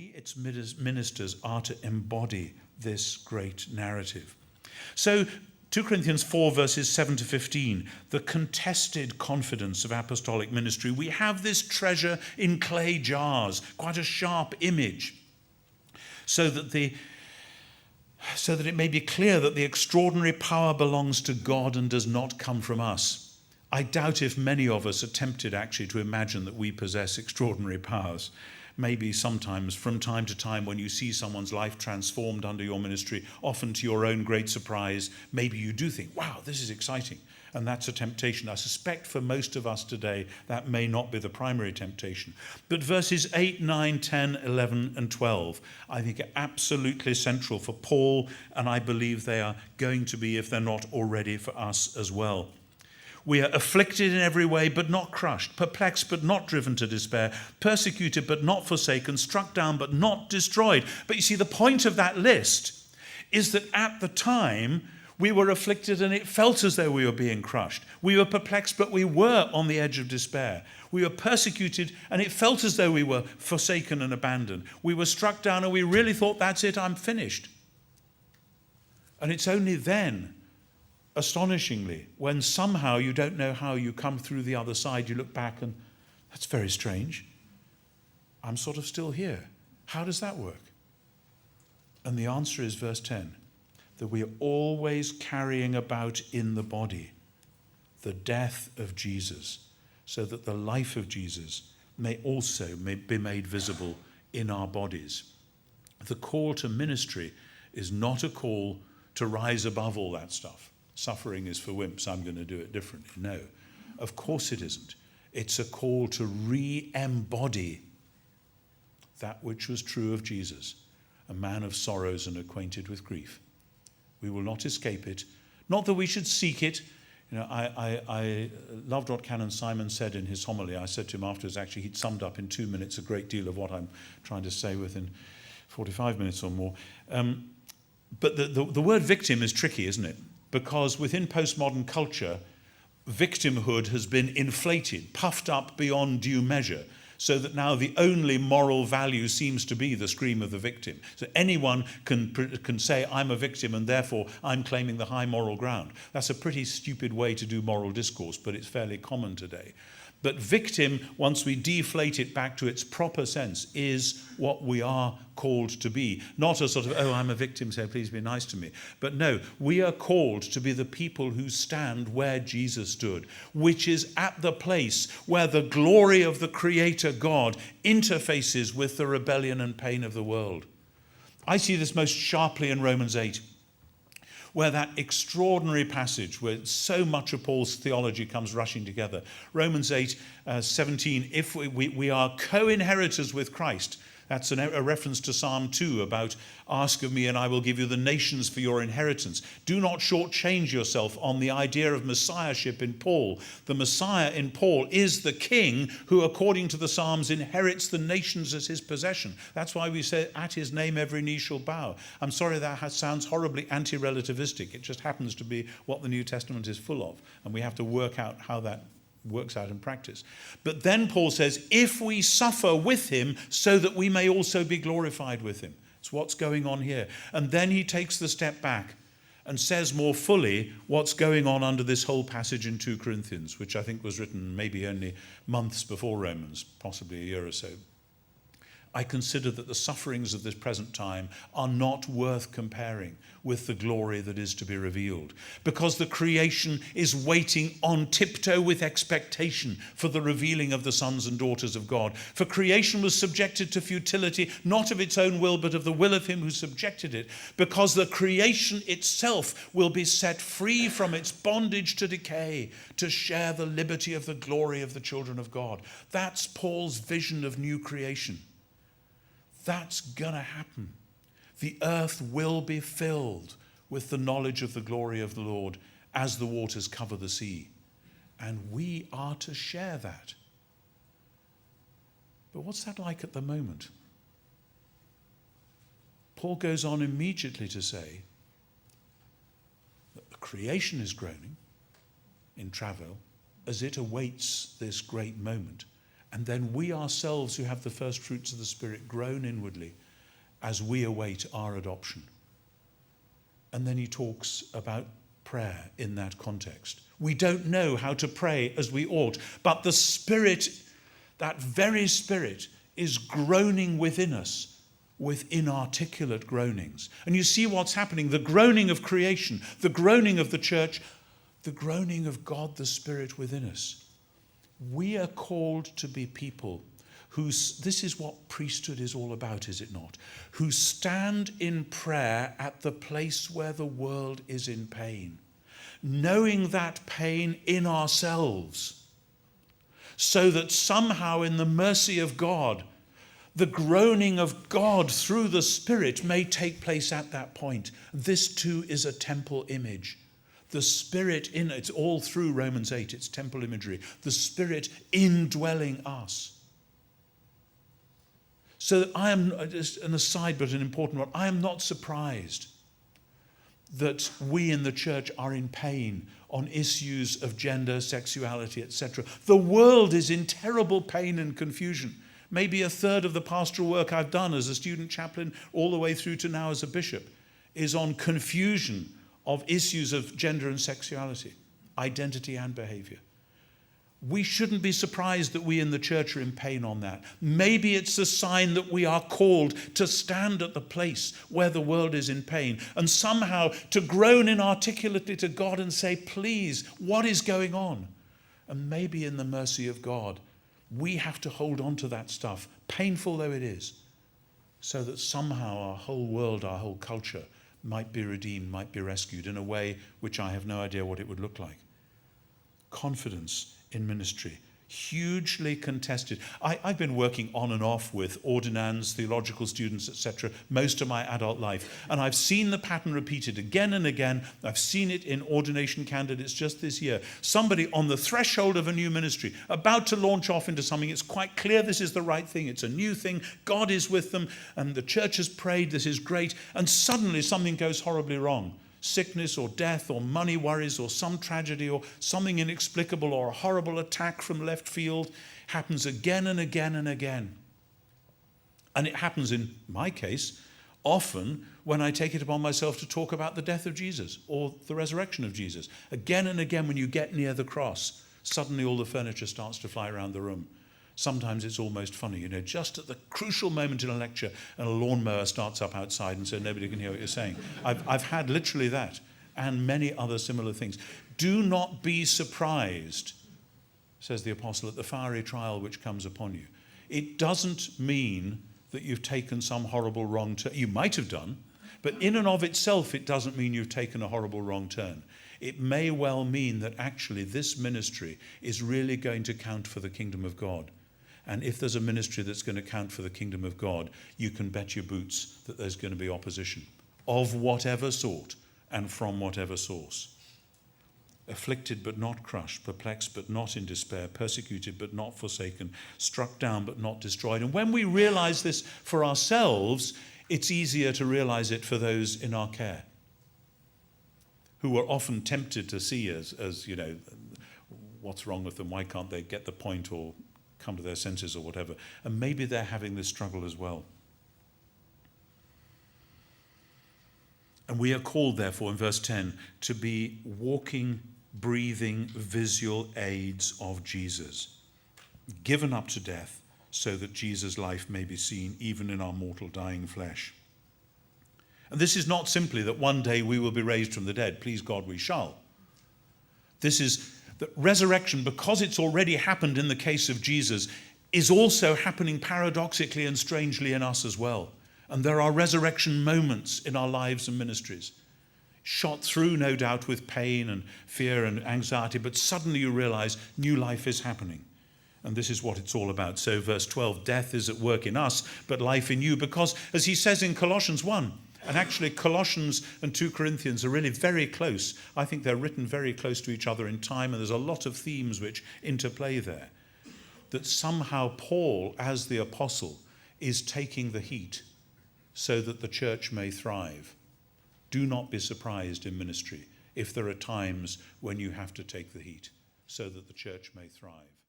we, its ministers, are to embody this great narrative. So 2 Corinthians 4 verses 7 to 15, the contested confidence of apostolic ministry. We have this treasure in clay jars, quite a sharp image, so that it may be clear that the extraordinary power belongs to God and does not come from us. I doubt if many of us are tempted actually to imagine that we possess extraordinary powers. Maybe sometimes, from time to time, when you see someone's life transformed under your ministry, often to your own great surprise, maybe you do think, wow, this is exciting. And that's a temptation. I suspect for most of us today, that may not be the primary temptation. But verses 8, 9, 10, 11, and 12, I think are absolutely central for Paul, and I believe they are going to be, if they're not already, for us as well. We are afflicted in every way, but not crushed, perplexed, but not driven to despair, persecuted, but not forsaken, struck down, but not destroyed. But you see, the point of that list is that at the time, we were afflicted and it felt as though we were being crushed. We were perplexed, but we were on the edge of despair. We were persecuted and it felt as though we were forsaken and abandoned. We were struck down and we really thought, that's it, I'm finished. And it's only then, astonishingly, when somehow you don't know how you come through the other side, you look back and that's very strange. I'm sort of still here. How does that work? And the answer is verse 10, that we are always carrying about in the body the death of Jesus, so that the life of Jesus may also be made visible in our bodies. The call to ministry is not a call to rise above all that stuff. Suffering is for wimps, I'm going to do it differently. No, of course it isn't. It's a call to re-embody that which was true of Jesus, a man of sorrows and acquainted with grief. We will not escape it. Not that we should seek it. You know, I loved what Canon Simon said in his homily. I said to him afterwards, actually, he'd summed up in 2 minutes a great deal of what I'm trying to say within 45 minutes or more. But the word victim is tricky, isn't it? Because within postmodern culture, victimhood has been inflated, puffed up beyond due measure, so that now the only moral value seems to be the scream of the victim. So anyone can say, I'm a victim, and therefore I'm claiming the high moral ground. That's a pretty stupid way to do moral discourse, but it's fairly common today. But victim, once we deflate it back to its proper sense, is what we are called to be. Not a sort of, oh, I'm a victim, so please be nice to me. But no, we are called to be the people who stand where Jesus stood, which is at the place where the glory of the Creator God interfaces with the rebellion and pain of the world. I see this most sharply in Romans 8. Where that extraordinary passage where so much of Paul's theology comes rushing together. Romans 8, 17, if we are co-inheritors with Christ. That's a reference to Psalm 2 about, ask of me and I will give you the nations for your inheritance. Do not shortchange yourself on the idea of messiahship in Paul. The Messiah in Paul is the king who, according to the Psalms, inherits the nations as his possession. That's why we say, at his name every knee shall bow. I'm sorry that sounds horribly anti-relativistic. It just happens to be what the New Testament is full of. And we have to work out how that works out in practice. But then Paul says, if we suffer with him so that we may also be glorified with him. It's what's going on here. And then he takes the step back and says more fully what's going on under this whole passage in 2 Corinthians, which I think was written maybe only months before Romans, possibly a year or so. I consider that the sufferings of this present time are not worth comparing with the glory that is to be revealed, because the creation is waiting on tiptoe with expectation for the revealing of the sons and daughters of God. For creation was subjected to futility, not of its own will, but of the will of him who subjected it, because the creation itself will be set free from its bondage to decay to share the liberty of the glory of the children of God. That's Paul's vision of new creation. That's going to happen. The earth will be filled with the knowledge of the glory of the Lord as the waters cover the sea. And we are to share that. But what's that like at the moment? Paul goes on immediately to say that the creation is groaning in travail as it awaits this great moment. And then we ourselves who have the first fruits of the Spirit groan inwardly as we await our adoption. And then he talks about prayer in that context. We don't know how to pray as we ought, but the Spirit, that very Spirit, is groaning within us with inarticulate groanings. And you see what's happening, the groaning of creation, the groaning of the church, the groaning of God the Spirit within us. We are called to be people this is what priesthood is all about, is it not? Who stand in prayer at the place where the world is in pain, knowing that pain in ourselves, so that somehow in the mercy of God, the groaning of God through the Spirit may take place at that point. This too is a temple image. The Spirit it's all through Romans 8, it's temple imagery. The Spirit indwelling us. So I am, just an aside but an important one, I am not surprised that we in the church are in pain on issues of gender, sexuality, etc. The world is in terrible pain and confusion. Maybe a third of the pastoral work I've done as a student chaplain all the way through to now as a bishop is on confusion of issues of gender and sexuality, identity and behavior. We shouldn't be surprised that we in the church are in pain on that. Maybe it's a sign that we are called to stand at the place where the world is in pain and somehow to groan inarticulately to God and say, please, what is going on? And maybe in the mercy of God, we have to hold on to that stuff, painful though it is, so that somehow our whole world, our whole culture might be redeemed, might be rescued in a way which I have no idea what it would look like. Confidence in ministry, hugely contested. I've been working on and off with ordinands, theological students, etc., most of my adult life, and I've seen the pattern repeated again and again. I've seen it in ordination candidates just this year. Somebody on the threshold of a new ministry, about to launch off into something. It's quite clear this is the right thing. It's a new thing. God is with them, and the church has prayed. This is great. And suddenly something goes horribly wrong. Sickness or death or money worries or some tragedy or something inexplicable or a horrible attack from left field happens again and again and again. And it happens in my case often when I take it upon myself to talk about the death of Jesus or the resurrection of Jesus. Again and again when you get near the cross, suddenly all the furniture starts to fly around the room. Sometimes it's almost funny, just at the crucial moment in a lecture and a lawnmower starts up outside and so nobody can hear what you're saying. I've had literally that and many other similar things. Do not be surprised, says the apostle, at the fiery trial which comes upon you. It doesn't mean that you've taken some horrible wrong turn. You might have done, but in and of itself it doesn't mean you've taken a horrible wrong turn. It may well mean that actually this ministry is really going to count for the kingdom of God. And if there's a ministry that's going to count for the kingdom of God, you can bet your boots that there's going to be opposition of whatever sort and from whatever source. Afflicted but not crushed, perplexed but not in despair, persecuted but not forsaken, struck down but not destroyed. And when we realize this for ourselves, it's easier to realize it for those in our care, who are often tempted to see as what's wrong with them, why can't they get the point or come to their senses or whatever. And maybe they're having this struggle as well. And we are called, therefore, in verse 10, to be walking, breathing, visual aids of Jesus, given up to death so that Jesus' life may be seen even in our mortal dying flesh. And this is not simply that one day we will be raised from the dead. Please God, we shall. This is that resurrection, because it's already happened in the case of Jesus, is also happening paradoxically and strangely in us as well. And there are resurrection moments in our lives and ministries, shot through, no doubt, with pain and fear and anxiety, but suddenly you realize new life is happening. And this is what it's all about. So verse 12, death is at work in us, but life in you. Because, as he says in Colossians 1, and actually Colossians and 2 Corinthians are really very close. I think they're written very close to each other in time, and there's a lot of themes which interplay there. That somehow Paul, as the apostle, is taking the heat so that the church may thrive. Do not be surprised in ministry if there are times when you have to take the heat so that the church may thrive.